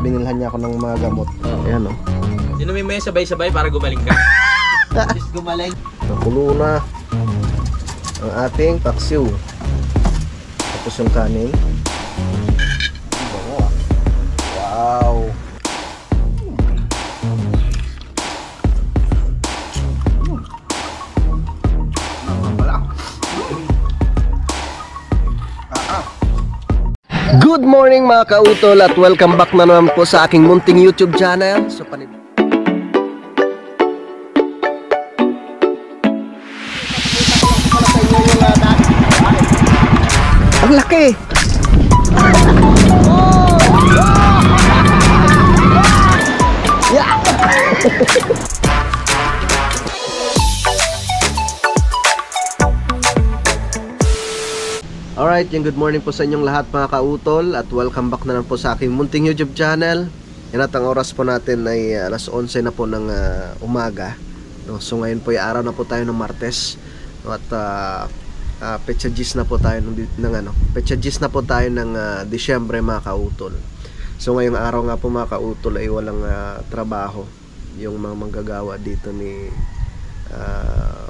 binilhan niya ako ng mga gamot. Ayan o. Inumin mo yung sabay-sabay para gumaling ka. Just gumaling. Nakulo na ang ating paksiw. Tapos yung kanin. Wow. Good morning mga kautol at welcome back na naman po sa aking munting YouTube channel. So, ang laki! Yeah! Alright, yung good morning po sa inyong lahat mga kautol at welcome back na naman po sa aking munting YouTube channel. Yan at ang oras po natin ay alas 11 na po ng umaga. No? So ngayon po ay araw na po tayo ng Martes. No? At petsa gis na po tayo petsa gis na po tayo ng Disyembre mga kautol. So ngayong araw nga po mga kautol ay walang trabaho yung mga manggagawa dito ni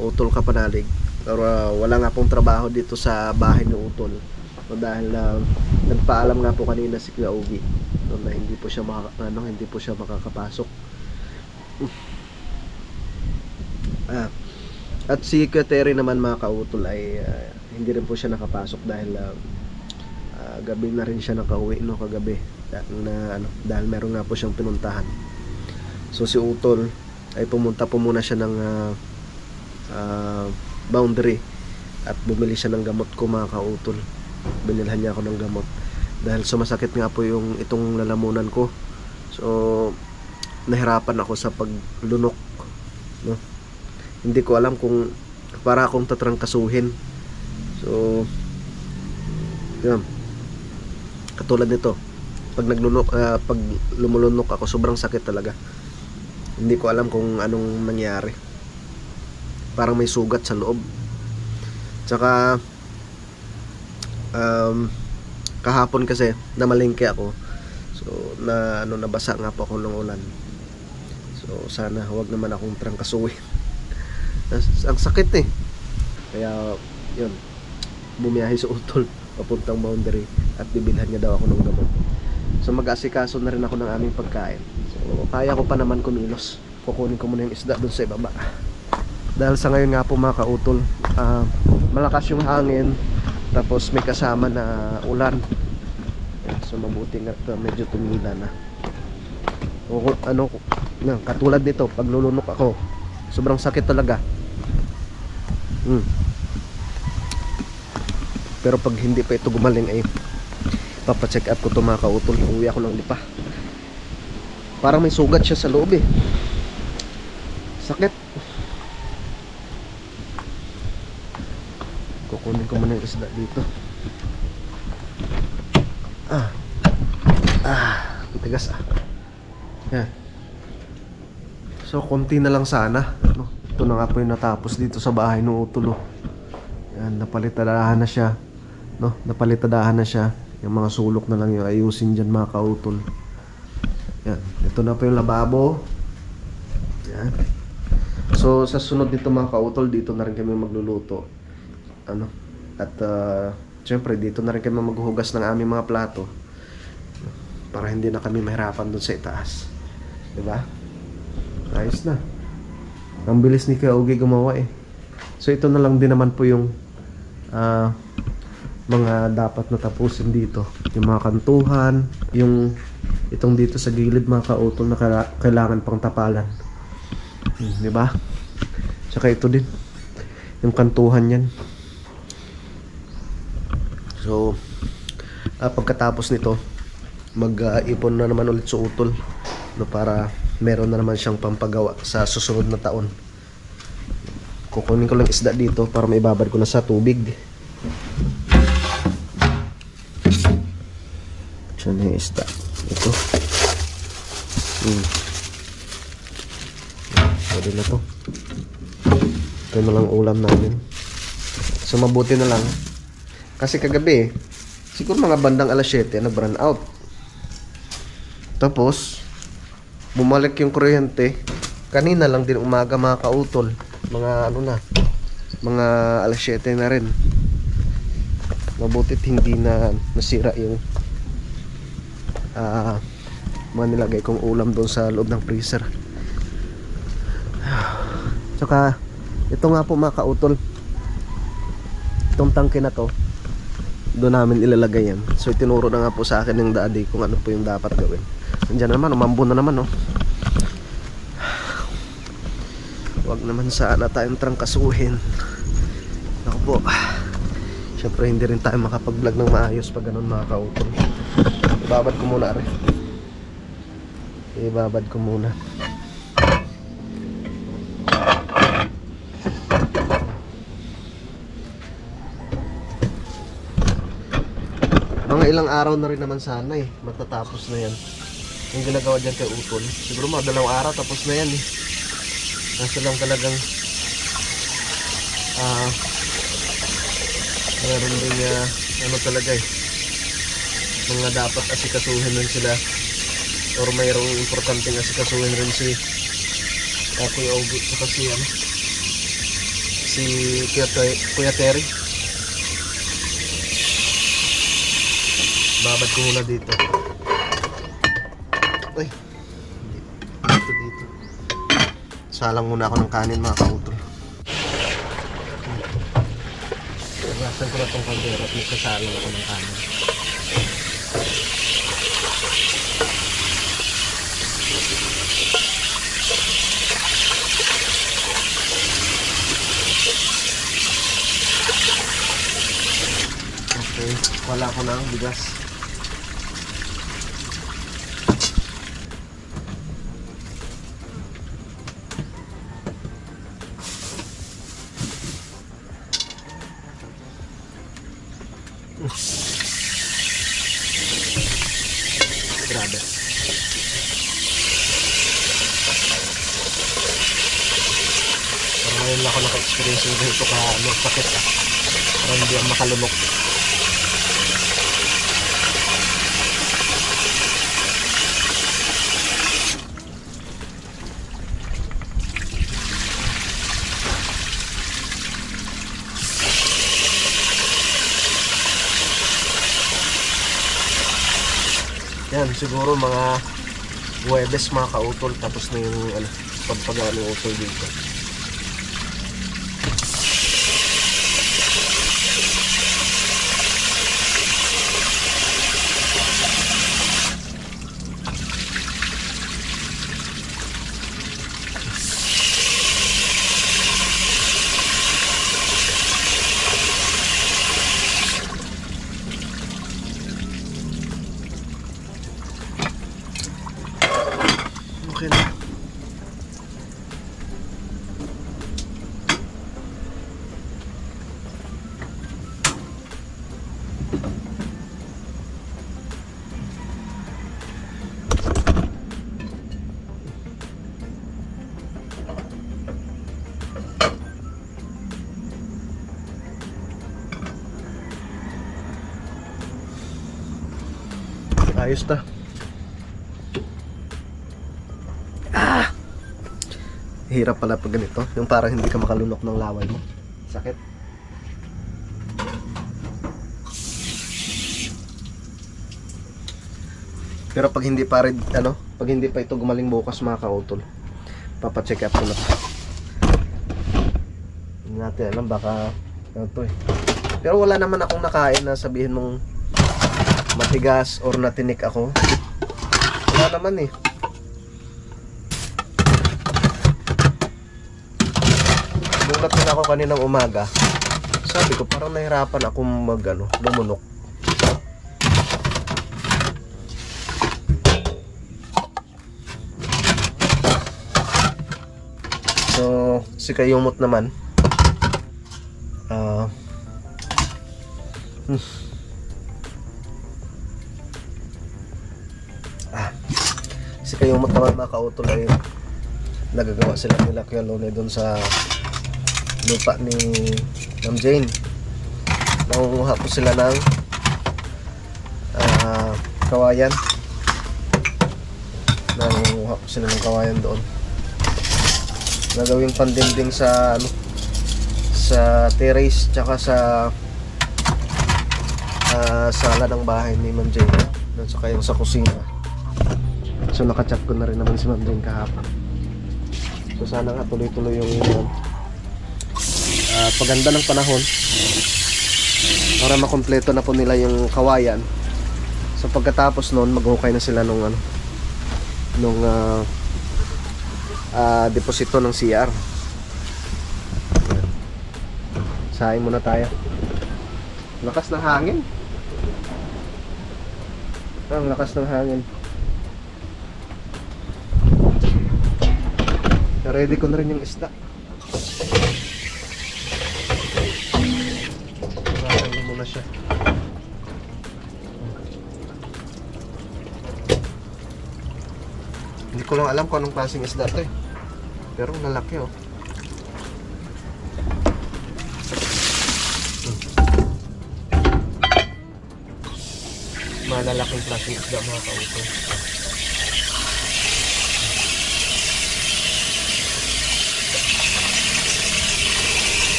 Utol Kapanalig. Pero wala nga pong trabaho dito sa bahay ni Utol. So, dahil nagpaalam nga po kanina si Kuya Ogie na hindi po siya makakapasok. At si Kuya Terry naman mga kautol ay hindi rin po siya nakapasok dahil gabi na rin siya nakauwi kagabi dahil meron nga po siyang pinuntahan. So si Utol ay pumunta po muna siya ng Boundary at bumili siya ng gamot ko mga kautol. Binilhan niya ako ng gamot dahil sumasakit nga po itong lalamunan ko. So nahirapan ako sa paglunok, no? Hindi ko alam kung para akong tatrangkasuhin. So yun, katulad nito pag pag lumulunok ako sobrang sakit talaga. Hindi ko alam kung anong nangyari. Parang may sugat sa loob. Tsaka kahapon kasi namalingke ako. So nabasa nga po ako ng ulan. So sana huwag naman akong trangkasuhin. Ang sakit eh. Kaya yun, bumiyahe sa Utol papuntang Boundary at bibilhan niya daw ako ng gamot. So mag-asikaso na rin ako ng aming pagkain. So kaya ko pa naman kumilos. Kukunin ko muna yung isda dun sa ibaba. Dahil sa ngayon nga po mga kautol, malakas yung hangin, tapos may kasama na ulan. So mabuti nga medyo tumila na. Katulad nito, pag lulunok ako, sobrang sakit talaga. Pero pag hindi pa ito gumaling ay papacheck up ko ito mga kautol. Uwi ako ng lipa. Parang may sugat siya sa loob eh. Sakit. Kukunin ko muna yung isda dito. Tigas yan. So konti na lang sana, no? Ito na nga po yung natapos dito sa bahay ng Utol. Yan, napalitadahan na siya, no? Napalitadahan na siya. Yung mga sulok na lang yung ayusin dyan mga kautol. Yan, ito na po yung lababo. Yan. So sa sunod dito mga kautol, dito na rin kami magluluto. At syempre dito na rin kami maghuhugas ng aming mga plato para hindi na kami mahirapan dun sa itaas, diba? Ayos na. Ang bilis ni Kuya Ogie gumawa eh. So ito na lang din naman po yung mga dapat natapusin dito. Yung mga kantuhan, yung itong dito sa gilid mga kautol na kailangan pang tapalan, diba? Tsaka ito din yung kantuhan yan. So pagkatapos nito mag-ipon na naman ulit sa Utol, no, para meron na naman siyang pampagawa sa susunod na taon. Kukunin ko lang isda dito para maibabad ko na sa tubig. Diyan na yung isda. Ito. Pwede na to. Ito na lang ulam namin. So mabuti na lang kasi kagabi siguro mga bandang alas 7 nag-run out. Tapos bumalik yung kuryente. Kanina lang din umaga mga kautol. Mga ano na, mga alas 7 na rin. Mabutit hindi na nasira yung mga nilagay kong ulam doon sa loob ng freezer. Tsaka ito nga po mga kautol, itong tangke na to, doon namin ilalagay yan. So itinuro na nga po sa akin ng daddy kung ano po yung dapat gawin. Nandiyan naman, umambo na naman, oh. Wag naman sana tayong trangkasuhin. Ako po, syempre hindi rin tayo makapag-vlog ng maayos pag ganun mga kautol. Ibabad ko muna rin. Ibabad ko muna. Mga ilang araw na rin naman sana eh, matatapos na yan. Yung ginagawa dyan kay Utol, siguro mga 2 araw tapos na yan eh. Nasa lang talagang meron din ano talaga eh, mga dapat asikasuhin rin sila, or mayroong importanteng asikasuhin rin si Kuya Ogi at si Kuya Terry. Babad ko muna dito. Ay, dito. Salang muna ako ng kanin mga kautol. Nagasan ko na itong kaldero at magsasalang ako ng kanin. Okay, wala ko na ang bigas. Grabe. Parang ngayon lang ako naka-experience yung ganito ka sakit ah. Parang hindi ako makalunok. Yan, siguro mga Huwebes mga kautol, tapos na yung pagpagaan ng utol dito. Okay na. Ayos na. Hirap pala pag ganito, yung parang hindi ka makalunok ng laway mo. Sakit. Pero pag hindi pa rin, pag hindi pa ito gumaling bukas mga kautol, papacheck up ko na. Hindi natin alam, baka ito eh. Pero wala naman akong nakain na sabihin mong matigas or natinik ako. Wala naman eh. Nagulat din ako kaninang umaga. Sabi ko parang nahirapan akong lumunok. So, si Kayumot naman si Kayumot naman mga kautol ay nagagawa sila nila Kuya Lone doon sa lupa ni Ma'am Jane. Nangunguha po sila ng kawayan. Nangunguha ko sila ng kawayan doon. Nagawing pandingding sa ano, sa terrace tsaka sa sala ng bahay ni Ma'am Jane. Doon sa kayong sa kusina. So nakachat ko na rin naman si Ma'am Jane kahapon. So sana nga tuloy-tuloy yung paganda ng panahon para makompleto na po nila yung kawayan. So pagkatapos noon maghukay na sila nung deposito ng CR. Sahin muna tayo. Lakas ng hangin. Ang lakas ng hangin. Ready ko na rin yung isda. Marami muna siya. Hindi ko lang alam kung anong klaseng isda to eh. Pero lalaki oh. Malalaking klaseng isda mga kautol.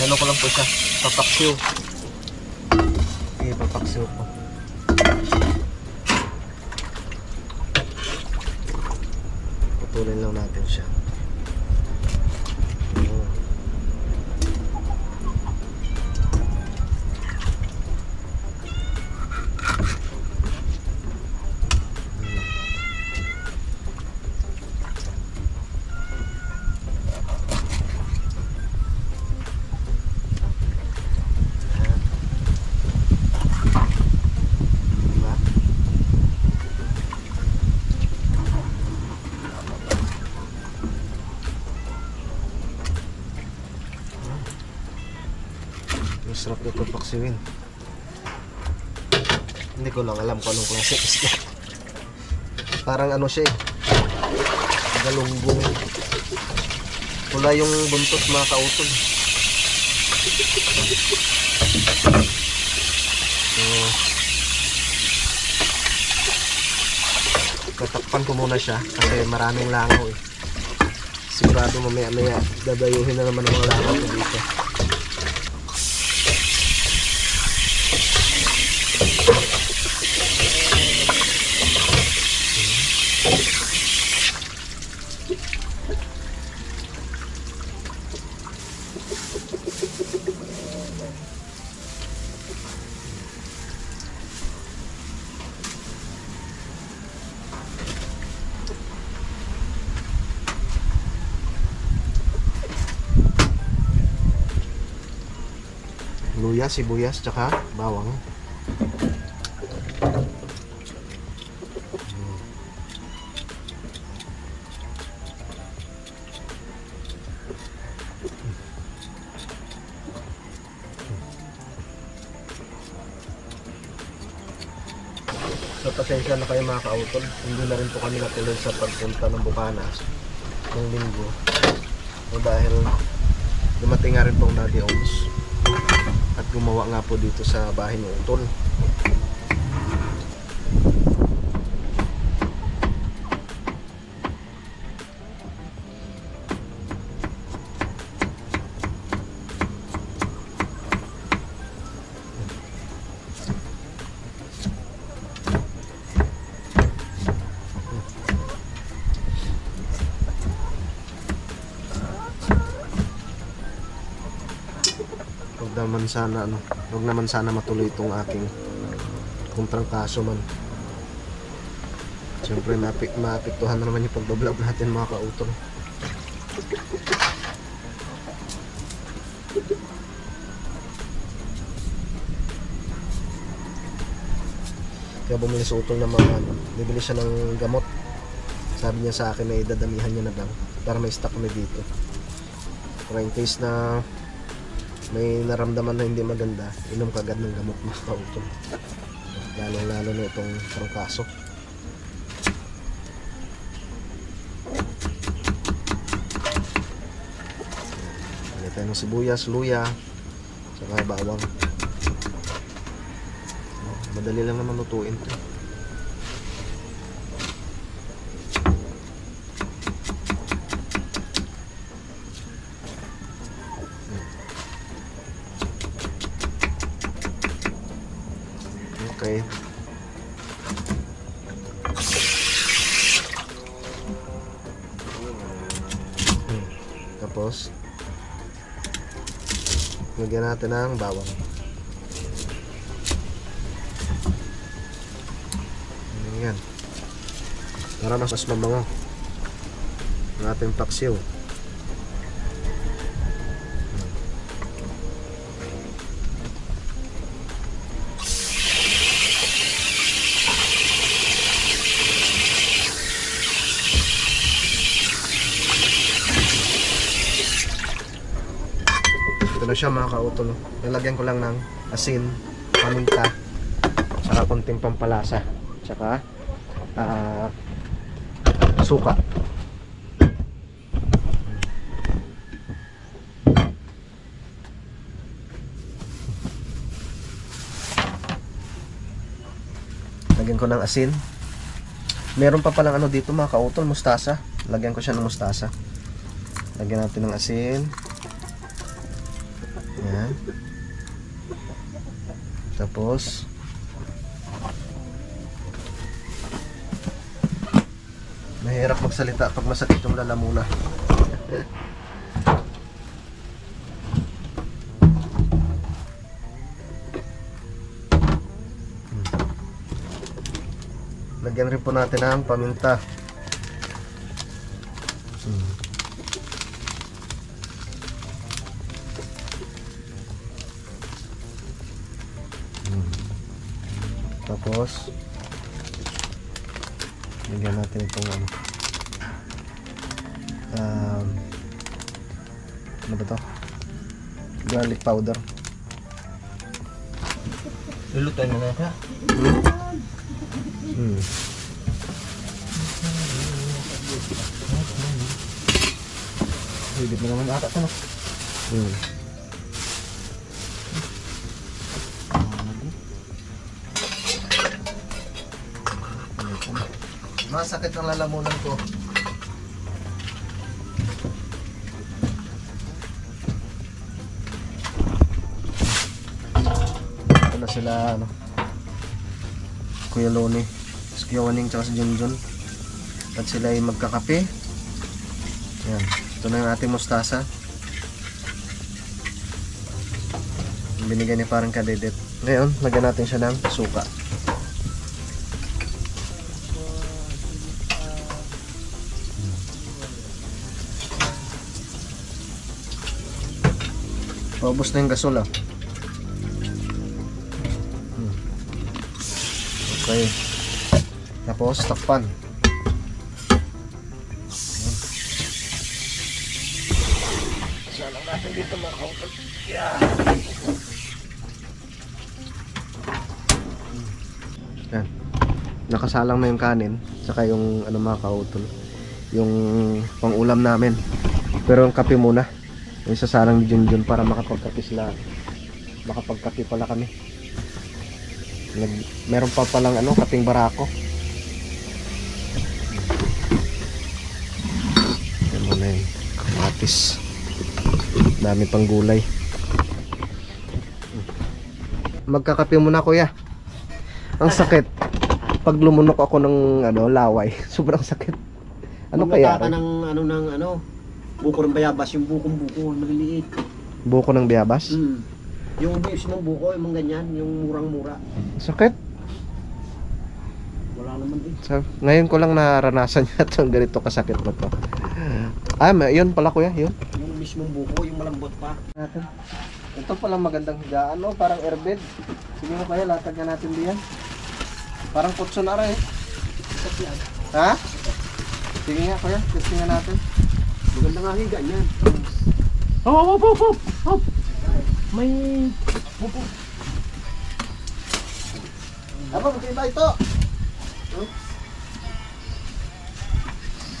Ano ko lang po siya, papaksiw. Sige, papaksiw po. Putulin lang natin siya. Masarap nito paksiwin. Hindi ko lang alam kung anong klase isda. Parang ano siya eh, galunggong. Pula yung buntot mga kautol. So tatakpan ko muna siya kasi maraming langaw eh. Sigurado mamaya dadayuhin na naman ng mga langaw ko dito. Luya, sibuyas, tsaka bawang. So pasensya na kayo mga kautol, hindi na rin po kami natuloy sa pagpunta ng Bukanas ng linggo. So dahil dumating nga rin pong Daddy Oms at gumawa nga po dito sa bahay ng utol. Huwag naman sana matuloy itong aking kontrangkaso man. Siyempre maapektuhan na naman yung pagbablog natin mga kautol. Kaya bumili sa utol ng mga bibili siya ng gamot. Sabi niya sa akin na idadamihan niya na daw para may stock kami dito. Para in case na may naramdaman na hindi maganda, inom kagad ng gamot mga kautol. Lalo na itong trangkaso. tayo ng sibuyas, luya, saka bawang. Madali lang naman lutuin to. Okay. Tapos lagyan natin ng bawang. Ayan. Para mas mabango ang ating paksiw. Ito na siya mga kautol. Nilagyan ko lang ng asin, paminta, saka konting pampalasa, saka suka. Lagyan ko ng asin. Meron pa palang ano dito mga kautol, mustasa. Lagyan ko siya ng mustasa. Lagyan natin ng asin. Yan. Tapos mahirap magsalita pag masakit yung lalamuna. Lagyan rin po natin ang paminta. Tapos lagyan natin itong ano ba to? Garlic powder. Lulutuin mo na siya. Higit mo naman ata ito, no? Masakit ang lalamunan ko. Ito na sila, ano, Kuya Loni, Kuya Waning, tsaka si Junjun. At sila ay magkakape. Yan. Ito na yung ating mustasa. Binigyan ni parang kadedet. Ngayon, lagyan natin siya ng suka. Paubos na yung gasol, ah. Okay. Tapos, takpan. Isa lang natin dito mga kautol. Yeah. Yan. Nakasalang na yung kanin. Saka yung ano mga kautol, yung pang-ulam namin. Pero yung kape muna. Yung sasalang ni Junjun para makapagkape sila. Makapagkape pala kami. Meron pa palang ano, kaping barako. Yan muna yung kamatis. Dami pang gulay. Magkakape muna kuya. Ang sakit. Pag lumunok ako ng ano, laway, sobrang sakit. Ano kaya? Magkaka ng ano buko ng bayabas, yung buko maliliit. Buko ng bayabas? Yung mismong buko, yung mga ganyan, yung murang-mura. Sakit. Wala naman din. Ngayon ko lang naranasan yata yung ganito kasakit na to. Yun pala kuya, yun. Yung mismong buko, yung malambot pa. Natin. Ito pala magandang higaan, no? Parang airbed. Sige mo kaya, latag na natin diyan. Parang kutso na rin. Ha? Sige nga kuya, testing nga natin. Maganda nga higa niyan. Hop! May Buko. Aba, buti ba ito?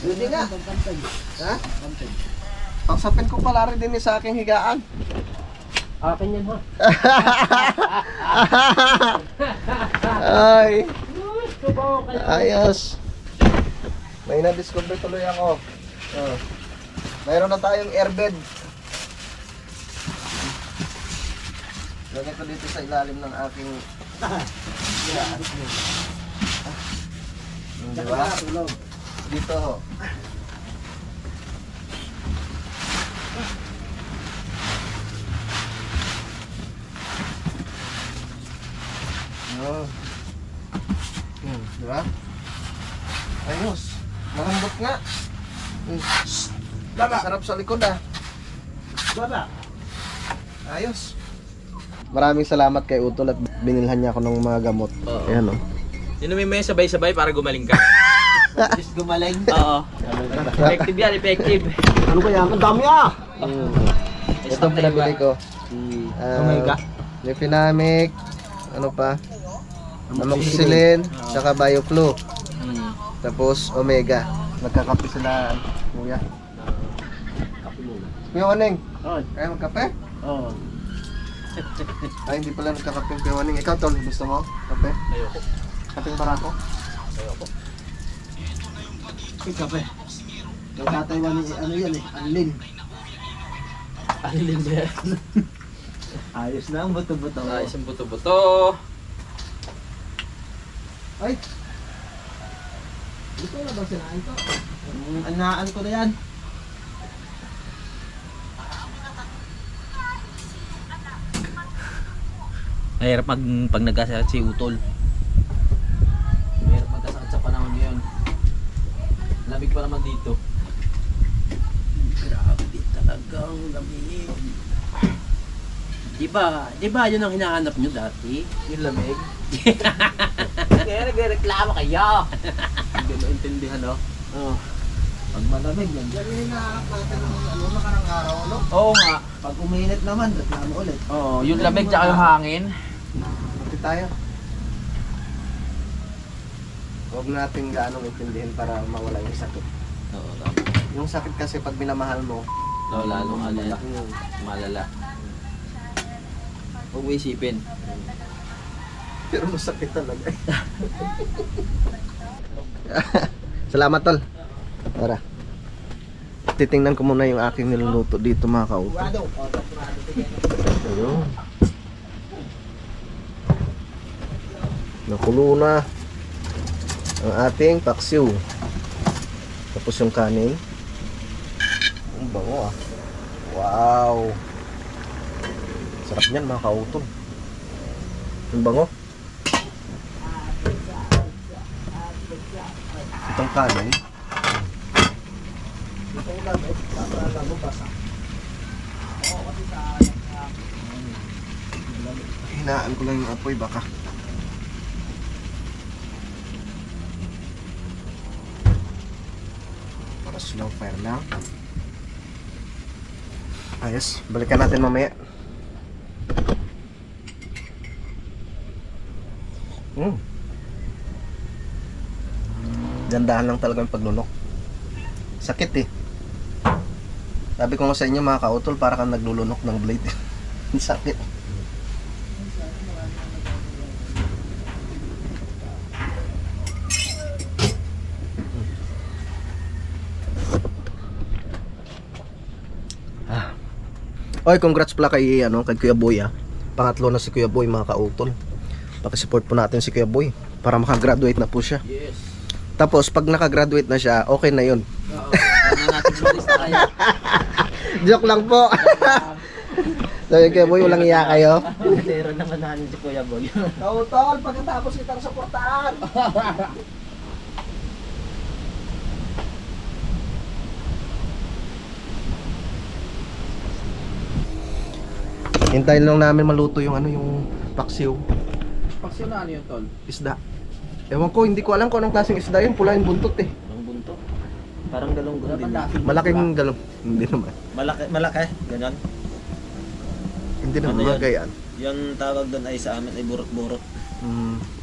Hindi nga. Ha? Pangsapin ko pala rin din sa aking higaan. Akin yan ha. Ay. Ayos. May na-discover tuloy ako. Oh. Mayroon na tayong airbed. Lagay ko dito sa ilalim ng aking higaan. Diba? Dito ho. Oh. Diba? Ayos. Malambot nga. Sarap sa likod ah. Baba. Ayos. Maraming salamat kay Utol at binilhan niya ako ng mga gamot. Oo. Ayan o. Inumin mo yan sabay-sabay para gumaling ka. Just gumaling. Oo. Effective yan, effective. Ano kaya? Ang dami ah! Ito ang pinabili ko. Omega. Lefenamic. Ano pa? Amoxicillin. Tsaka Bioflu. Tapos Omega. Nagkakape sila. Kuya. Kuya Waning. Kaya magkape? Oo. Ay, hindi pala nagkakape Kuya Waning. Ikaw, Tol, gusto mo? Kape? Ayoko. Kapeng barako? Ayoko. Ikaw pa. Yung tataywan ni ano yan eh. Anlin. Alin ba yan? Ayos na ang buto-buto. Ayos ang buto-buto. Ay! Ito na ba sinain ko? Anaan ko na yan. Mahirap pag nagkasakit si Utol. Mahirap magkasakit sa panahon ngayon. Lamig pa naman dito. Grabe talagang lamig. Di ba yun ang hinahanap nyo dati? Yung lamig. Kaya nagreklamo kayo. Hindi mo intindihan, no? Oh. Pag malamig yan. Yan yung hinahanap natin ng nakarang araw, no? Oo nga. Pag uminit naman, reklamo ulit. Oo, yung lamig tsaka yung hangin. Buti tayo. Huwag natin gaanong intindihin para mawala yung sakit. Oo, tama. Yung sakit kasi pag minamahal mo, Oo, lalong ano yan. Malala. Huwag mo isipin. pero masakit talaga. Salamat, Tol. Tara. Titingnan ko muna yung aking niluluto dito mga kauto. Ayun. Nakulo na ang ating paksiw. Tapos yung kanin. Ang bango ah. Wow. Sarap niyan mga kauto. Ang bango. Itong kanin. Hinaan ko lang yung apoy baka. Para slow fire lang. Ayos, balikan natin mamaya. Dandahan lang talaga yung paglunok. Sakit eh. Sabi ko nga sa inyo mga kautol, para kang naglulunok ng blade. Sakit. Oy, congrats pala kay Kuya Boy ah. Pangatlo na si Kuya Boy mga kautol. Paki-support po natin si Kuya Boy para makagraduate na po siya. Yes. Tapos pag nakagraduate na siya, okay na 'yun. Oo. Ano natin malista kayo. Joke lang po. Sabi Kuya Boy, walang iya kayo. Zero naman namin si Kuya Boy. Kautol, pagkatapos kitang suportahan. Hintayin lang namin maluto yung yung paksiw. Paksiw na ano yun, Tol? Isda. Ewan ko, hindi ko alam kung anong klaseng isda yun. Pula yung buntot eh. Ang bunto. Parang galong-galong din. Malaking galong. Hindi naman. Malaki, ganyan. Hindi naman Ano yun? magayaan. Yung tawag doon ay sa amin ay burot-burot.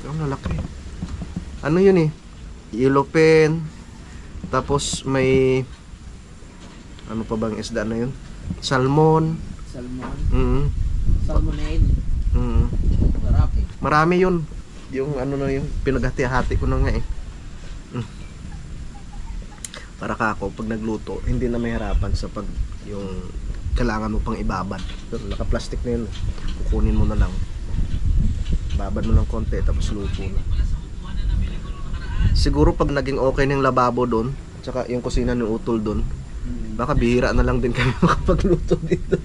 Pero malaki. Ano yun eh? Yellow pen. Tapos may Ano pa bang isda na yun? Salmon. Salmon. Mm. Salmonade. Mm. Sarap eh. Marami yun. Yung ano na yun, pinaghati-hati ko na nga eh. Para ka ako, pag nagluto, hindi na mahirapan sa pag yung kailangan mo pang ibabad. Naka-plastic na yun. Kukunin mo na lang. Babad mo ng konti, tapos luto na. Siguro pag naging okay na yung lababo doon, tsaka yung kusina ni Utol doon, baka bihira na lang din kami makapagluto dito.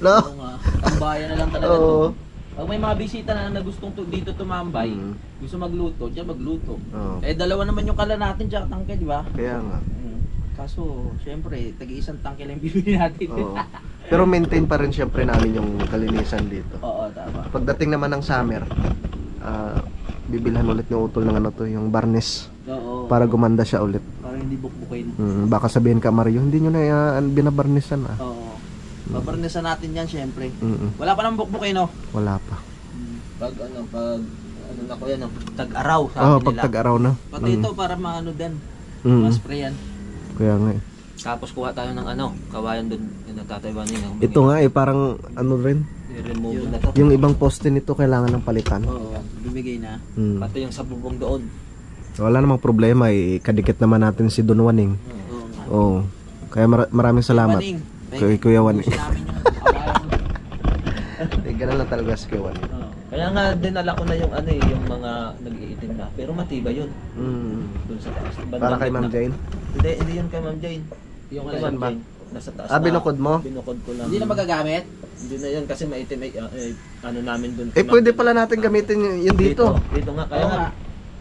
No? Oo nga. Tambayan na lang talaga Oo. to. Pag may mga bisita na gustong dito tumambay, gusto magluto, diyan magluto. Oo. Eh dalawa naman yung kala natin tsaka tangke, di ba? Kaya nga. Kaso, syempre, tagi-isang tangke lang bibili natin. Oo. Pero maintain pa rin syempre namin yung kalinisan dito. Oo, tama. Pagdating naman ng summer, bibilhan ulit ng Utol ng ano to, yung varnish Oo. para gumanda siya ulit. Para hindi bukbukin. Baka sabihin ka, Mario, hindi nyo na binabarnisan ah. Oo. Babarnisan natin yan, syempre. Mm-mm. Wala pa nang bukbukin, no? Wala pa. Pag na ko yan, no? Tag-araw, sabi Oo, nila. pag tag-araw na. Pati ito, para maano din. Mm. Maspray yan. Kaya nga eh. Tapos kuha tayo ng kawayan doon, yung nagtataywanin. Ito nga eh, parang ano rin, I-remove na to. yung ibang poste nito kailangan ng palitan. Oo, bibigay na. Mm. Pati yung sa bubong doon. Wala namang problema eh, kadikit naman natin si Don Waning. Oo nga. Oo. Kaya maraming salamat. Waning, Kay Kuya Waning. ubusin namin yung kawayan. Ganun lang talaga si Kuya Waning. Oo. Kaya nga dinala ko na yung yung mga nag-iitim na. Pero matibay yun. Doon sa taas. Para kay Ma'am Jane? Hindi yun kay Ma'am Jane. Yung kay Saan Ma'am ba? Jane. Nasa taas Binukod mo? Binukod ko lang. Hindi na magagamit? Hindi na yun kasi maitim ano namin doon. Eh pwede pala natin gamitin yun dito. Dito nga. Kaya nga.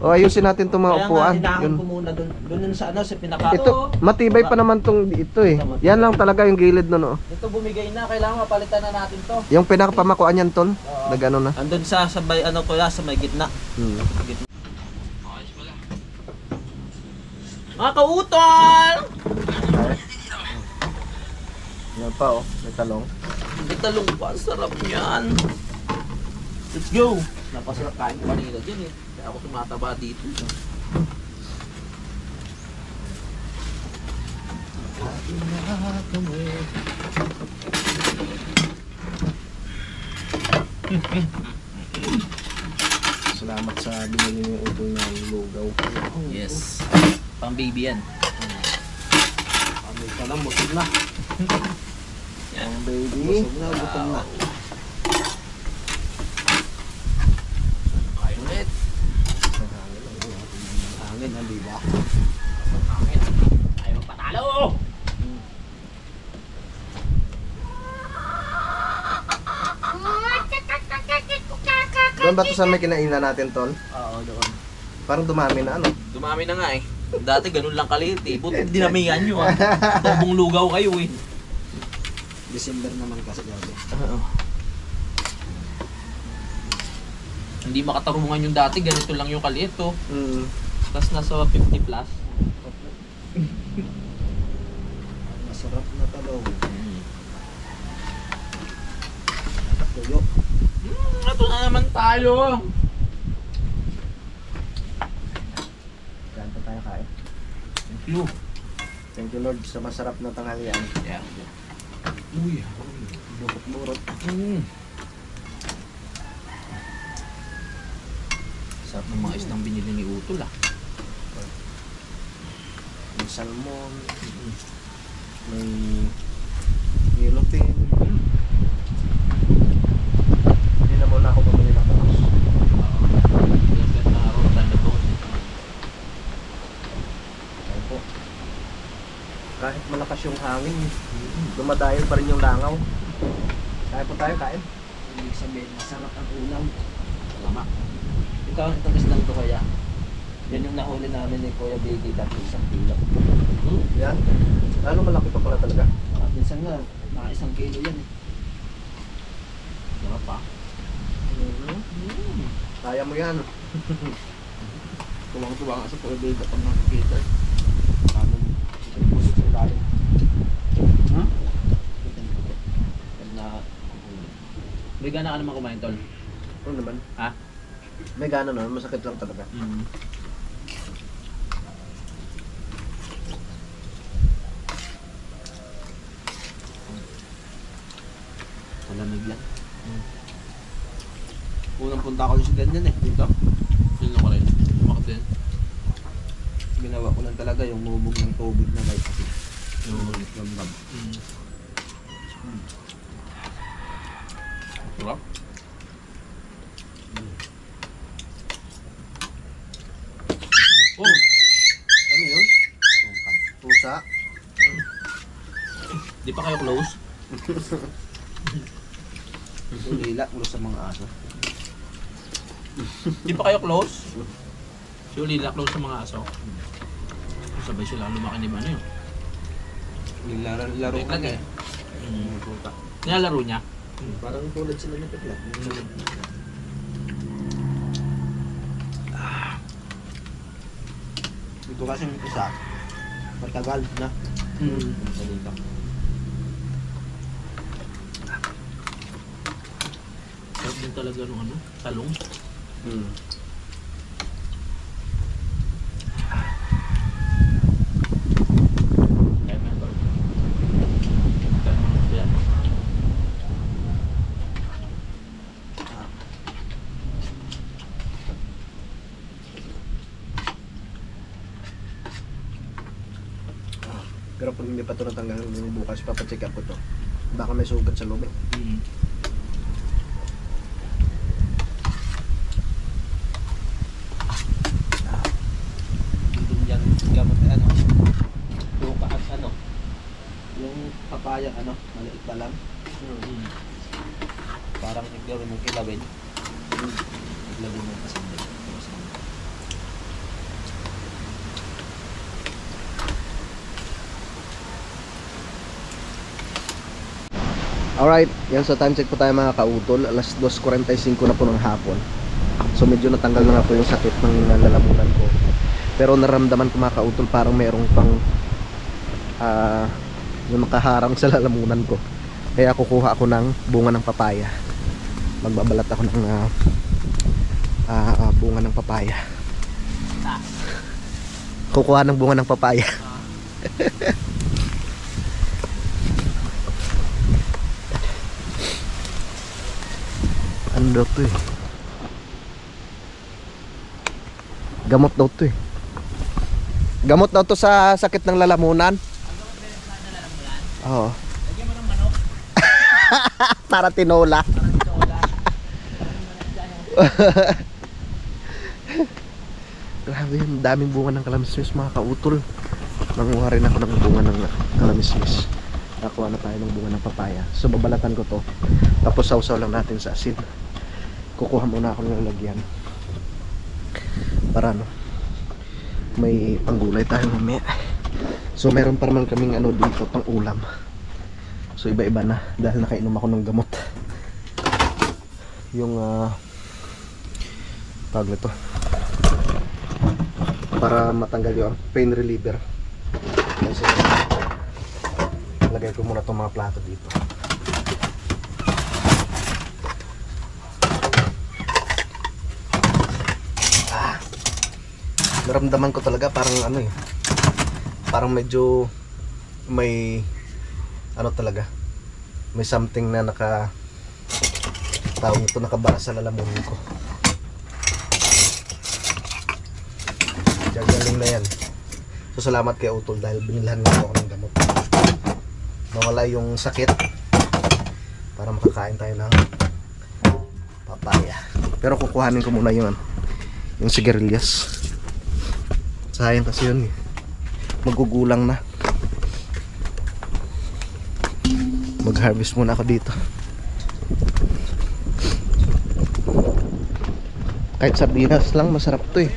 O ayusin natin itong mga Kaya upuan. nga, Yun. ko muna doon. Doon sa sa pinaka. Ito, matibay pa naman tong ito eh. Yan lang talaga yung gilid nun oh. Ito bumigay na, kailangan mapalitan na natin to. Yung pinakapamakuan yan ton, nagano na. Andun sa sabay kuya sa may gitna. Gitna. Mga kautol! Yan pa oh, may talong. May talong pa, sarap yan. Let's go! Napasarap kain ko kanina dyan eh. Kaya ako tumataba dito. Salamat sa binili niyo yung Utol ng lugaw. Yes. Pang baby yan. Kami ka lang, busog na. Yan. Baby. Busog na, gutom na. Kain ulit. Hangin, hindi ba? Hangin. Ayaw patalo! Doon ba ito sa may kinainan natin ton? Oo, doon. Parang dumami na ano? Dumami na nga eh. Dati ganun lang kaliit eh. Buti dinamihan nyo ah. Tobong lugaw kayo eh. December naman kasi dati. Hindi makatarungan yung dati. Ganito lang yung kaliit oh. Tapos nasa 50 plus. Masarap na talong. Tuyo. Ito na naman tayo. Saan pa tayo kain? Thank you. Thank you Lord sa masarap na tanghalian. Yeah. Uy. Burot-burot. Sarap ng mga isdang binili ni Utol ah. May salmon. May yellowfin. Hindi na muna ako bumili ng bukas. Ayun po. Kahit malakas yung hangin, dumadayon pa rin yung langaw. Kaya po tayo kain. Ibig sabihin, masarap ang ulam. Salamat. Ikaw, itong isdang to kaya. Yan yung nahuli namin ni Kuya Biggie dati isang kilo. Yan. Lalo malaki pa pala talaga. Minsan nga, mga isang kilo yan eh. Sarap pa. Kaya mo yan. Tuwang-tuwa nga sa Kuya Biggie pag nakikita. Paano sa ilalim. Ha? Pag na... May gana ka naman kumain, Tol. Ano naman? Ha? May gana naman, masakit lang talaga. Malamig yan. Unang punta ko sa ganyan eh, dito. Yun ko rin. Tumakot din. Ginawa ko lang talaga yung mumog ng tubig na may asin. Yung Gam-gam. sarap. Oh! Ano yun? Tungkad. Pusa. Di pa kayo close? Ulila, ulo sa mga aso. Di pa kayo close? Si Ulila close sa mga aso. Sabay sila lumaki ni Mano yun. Laro ka Lagi. eh. Puta. Nilalaro niya. Parang tulad sila na pagla. Ito kasi yung isa, matagal na. Sa dito. Sarap din talaga nung ano, talong. Kaya may ito. Kaya Pero pag hindi pa ito natanggal, bukas papacheck up ko to. Baka may sugat sa loob eh. Dito yan, gamot na ano. Luka at ano. Yung papaya ano, maliit pa lang. Parang iglawin mong kilawin. Iglawin mong kasindi. Alright, yan sa time check po tayo mga kautol. Alas 2:45 na po ng hapon. So medyo natanggal na nga po yung sakit ng lalamunan ko. Pero naramdaman ko mga kautol parang merong pang yung nakaharang sa lalamunan ko. Kaya kukuha ako ng bunga ng papaya. Magbabalat ako ng bunga ng papaya. Kukuha ng bunga ng papaya. Ano daw to eh? Gamot daw to eh. Gamot daw to sa sakit ng lalamunan. Oo. lagyan mo ng manok. Para tinola. Grabe yung daming bunga ng kalamismis mga kautol. Nanguha rin ako ng bunga ng kalamismis. Nakuha na tayo ng bunga ng papaya. So babalatan ko to. Tapos sausaw lang natin sa asin. Kukuha muna ako ng lalagyan. Para ano, may panggulay tayo mamaya. So meron pa naman kaming ano dito pang ulam. So iba-iba na dahil nakainom ako ng gamot. Yung tawag nito, para matanggal yung pain reliever. Kasi lagay ko muna itong mga plato dito. Naramdaman ko talaga parang ano eh, parang medyo may ano talaga, may something na tawag ito, nakabara sa lalamunan ko. Galing na yan. So salamat kay Utol dahil binilhan niya ako ng gamot. Nawala yung sakit para makakain tayo ng papaya. Pero kukuhanin ko muna yung sigarilyas. Sayang kasi yun eh. Magugulang na. Mag-harvest muna ako dito. Kahit sardinas lang masarap to eh.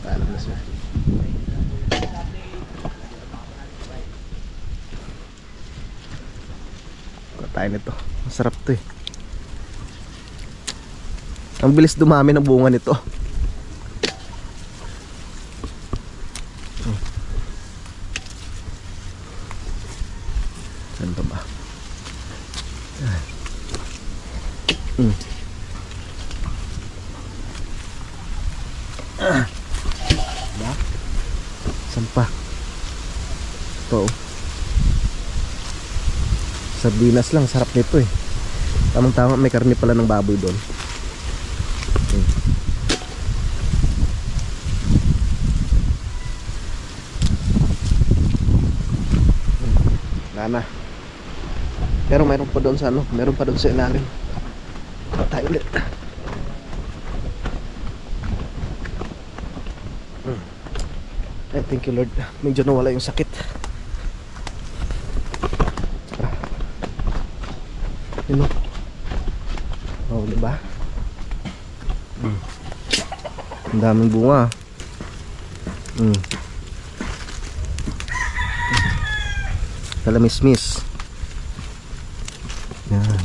Paalam na sir. Tayo nito. Masarap to eh. Ang bilis dumami ng bunga nito. Saan pa ba? sardinas lang, sarap nito eh. Tamang tama, may karne pala ng baboy doon. Wala na. Pero mayroon pa doon sa ano, mayroon pa doon sa ilalim. Patay ulit. Ay, thank you Lord. Medyo nawala yung sakit. Yun o. Oh, diba? Ang daming bunga. Kalamismis. Yan.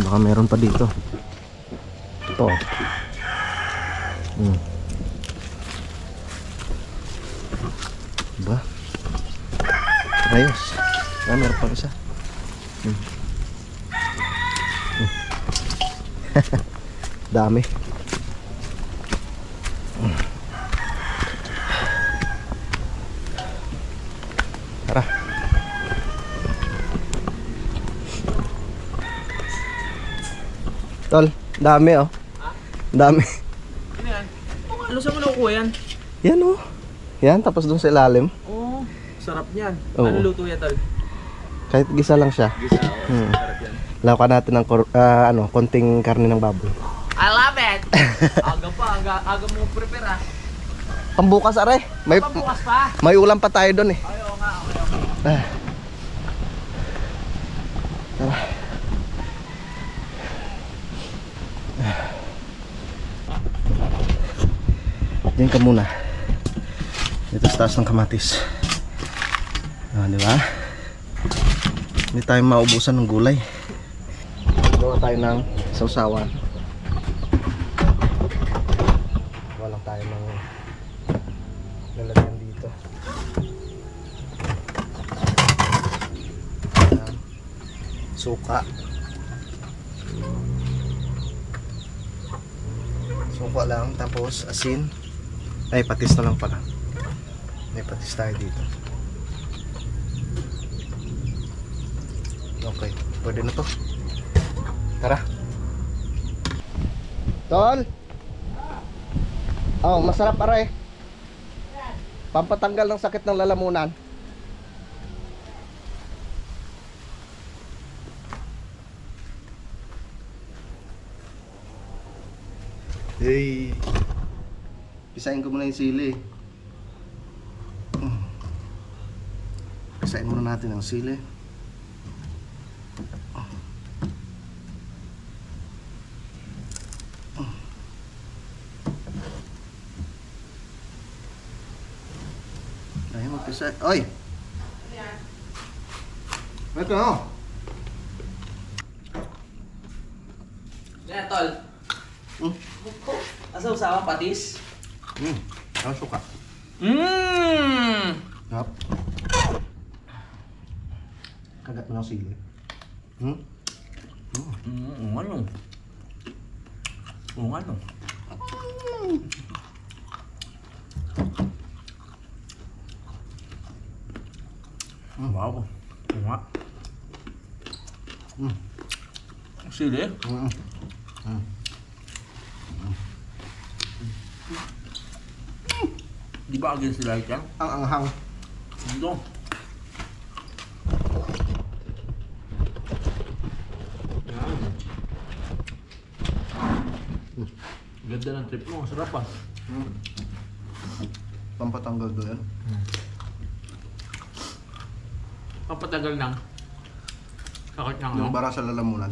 Baka meron pa dito. Ito. Diba? Ayos. Meron pa isa. Dami. Tara. Tol, dami oh. Dami. Ano yan? Ano saan mo nakukuha yan? Yan oh. Yan, tapos dun sa ilalim. Oo. Sarap niyan. Oo. Ano luto yan, Tol? Kahit gisa lang siya. Gisa. Sarap yan. Lawakan natin ng konting karne ng baboy. I love it! Aga pa. Aga mo prepare ah. Pambukas are. Pabukas pa. May ulam pa tayo doon eh. Ayaw nga. Okay. Tara. Diyan ka muna. Dito sa taas ng kamatis. Di ba? Hindi tayo maubusan ng gulay. Gawa tayo ng sausawan. Gawa lang tayo ng lalagyan dito. Ayan. Suka. Suka lang, tapos asin. Ay, patis na lang pala. May patis tayo dito. Okay, pwede na to. Tara. Tol! Oh, masarap aray. Pampatanggal ng sakit ng lalamunan. Hey. Pisahin ko muna yung sili. Pisahin muna natin ang sili. Ay, magpisa. Oy! Ito na. Yan, Tol. Asa usawa patis? Ang suka. Yap. Kagat mo ng sili. Ano? Ano? Wow. Nga. Sili? Di ba against the light yan? Ang anghang. Dito. Ganda ng trip mo. Sarap ah. Pampatanggal doon. Papatagal ng sakit ng Yung bara sa lalamunan.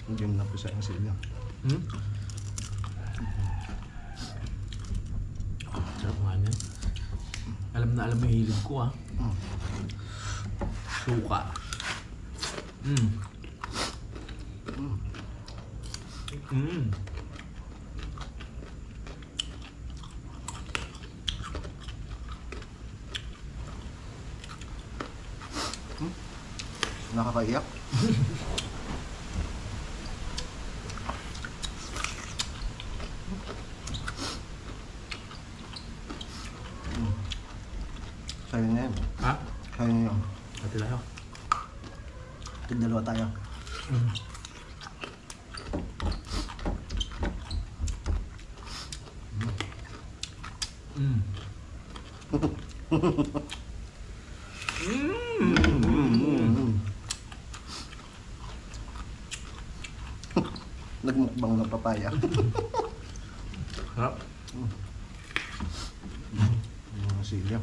Hindi mo napisa yung sili. Sarap nga yan. Alam na alam mo yung hilig ko ah. Suka. Nakakaiyak. dalawa tayo. Mm. Nagmukbang ng papaya. Sarap. Mga silya.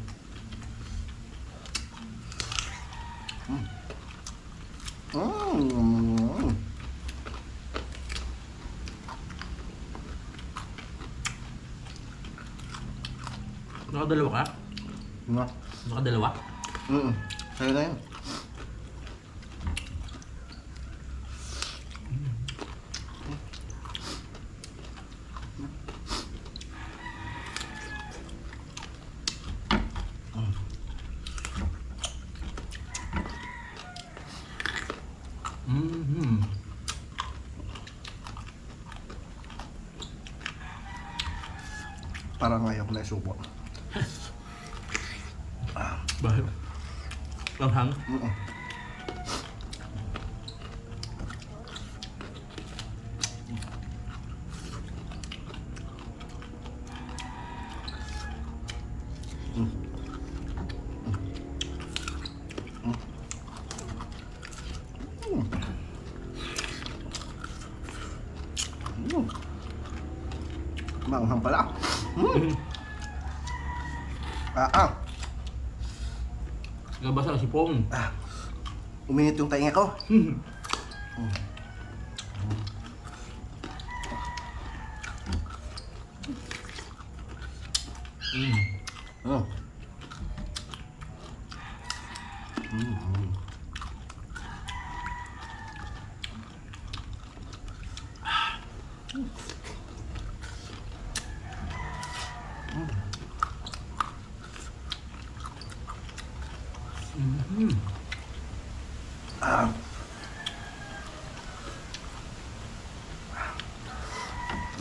Nakadalawa ka? Nga. Nakadalawa? Sa'yo na yan. Mm-hmm. Parang ayaw ko na isubo. Bakit? Langhang? Manghang pala. Nabasa si Pong. Uminit yung tainga ko.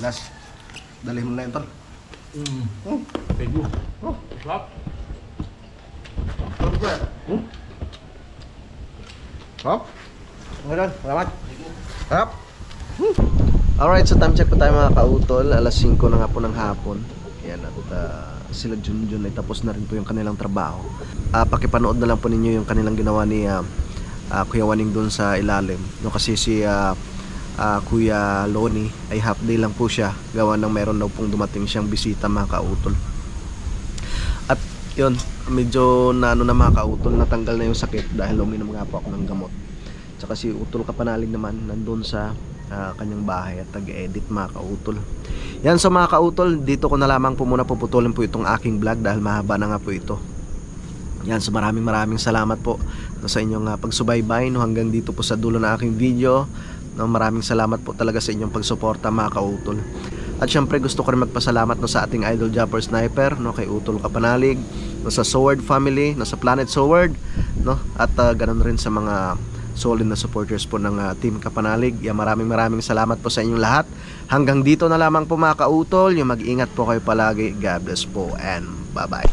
Las, dalhin mo na yun, tol. Thank you. Sarap. Hop. Ngayon, salamat. Hop. Alright, so time check po tayo mga kautol. Alas 5 na nga po ng hapon. Yan, at sila Junjun ay tapos na rin po yung kanilang trabaho. Pakipanood na lang po ninyo yung kanilang ginawa ni Kuya Waning doon sa ilalim. No, kasi si Kuya Loni ay half day lang po siya, gawa ng meron daw pong dumating siyang bisita mga kautol. At yun, medyo na mga kautol, natanggal na yung sakit dahil uminom nga po ako ng gamot. Tsaka si Utol Kapanalig naman nandun sa kanyang bahay at tag-edit mga kautol. Yan, so mga kautol, dito ko na lamang po muna puputulin po itong aking vlog dahil mahaba na nga po ito. Yan, so maraming salamat po sa inyong pagsubaybay hanggang dito po sa dulo ng aking video. No, maraming salamat po talaga sa inyong pagsuporta mga kautol. At syempre gusto ko rin magpasalamat sa ating idol Japper Sniper, kay Utol Kapanalig, sa Sword family, sa Planet Sword, at ganoon rin sa mga solid na supporters po ng Team Kapanalig. Yan, maraming salamat po sa inyong lahat. Hanggang dito na lamang po mga kautol. Yung mag-ingat po kayo palagi. God bless po and bye bye.